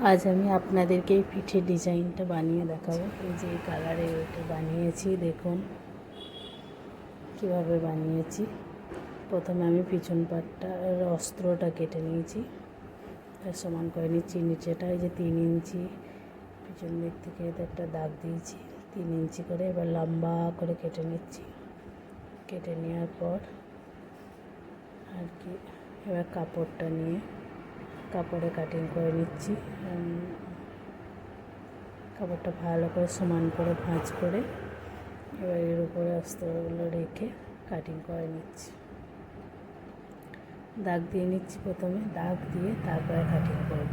আজ আমি আপনাদেরকে এই পিঠের ডিজাইনটা বানিয়ে দেখাবো। এই যে এই কালারে এটা বানিয়েছি, দেখুন কিভাবে বানিয়েছি। প্রথমে আমি পিছন পাটটার অস্ত্রটা কেটে নিয়েছি, সমান করে নিচ্ছি। নিচেটা এই যে 3 ইঞ্চি, পিছন দিক থেকে একটা দাগ দিয়েছি 3 ইঞ্চি করে। এবার লম্বা করে কেটে নিচ্ছি। কেটে নেওয়ার পর আর কি, এবার কাপড়টা নিয়ে কাপড়ে কাটিং করে নিচ্ছি। কাপড়টা ভালো করে সমান করে ভাঁজ করে এবার এর উপরে অস্ত্রগুলো রেখে কাটিং করে নিচ্ছি। দাগ দিয়ে নিচ্ছি, প্রথমে দাগ দিয়ে তারপরে কাটিং করব।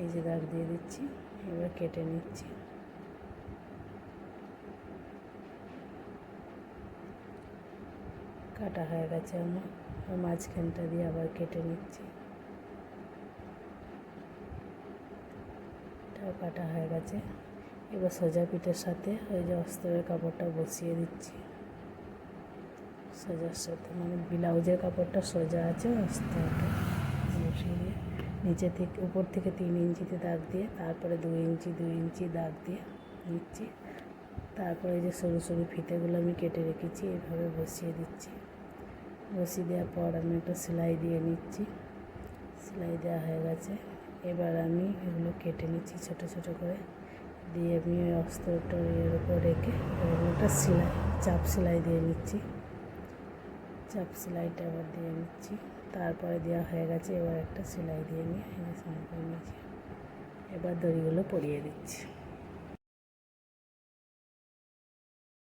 এই যে দাগ দিয়ে দিচ্ছি, এবার কেটে নিচ্ছি। কাটা হয়ে গেছে আমার, মাঝখানটা দিয়ে আবার কেটে নিচ্ছি। এটাও কাটা হয়ে গেছে। এবার সোজা পিঠের সাথে ওই যে অস্ত্রের কাপড়টা বসিয়ে দিচ্ছি। সোজার সাথে মানে ব্লাউজের কাপড়টা সোজা আছে, অস্ত্রটা বসিয়ে দিয়ে নিচে থেকে উপর থেকে 3 ইঞ্চিতে দাগ দিয়ে তারপরে 2 ইঞ্চি দাগ দিয়ে নিচ্ছি। তারপরে যে সরু সরু ফিতেগুলো আমি কেটে রেখেছি এইভাবে বসিয়ে দিচ্ছি। বসিয়ে দেওয়ার পর আমি একটা সেলাই দিয়ে নিচ্ছি। সেলাই দেওয়া হয়ে গেছে। এবার আমি এগুলো কেটে নিচ্ছি ছোট ছোট করে, দিয়ে আমি ওই অস্ত্রটা এর উপর রেখে একটা সেলাই, চাপ সেলাই দিয়ে নিচ্ছি। চাপ সেলাইটা আবার দিয়ে নিচ্ছি। তারপরে দেওয়া হয়ে গেছে, এবার একটা সেলাই দিয়ে নিয়ে সমান করে নিচ্ছি। এবার দড়িগুলো পরিয়ে দিচ্ছি।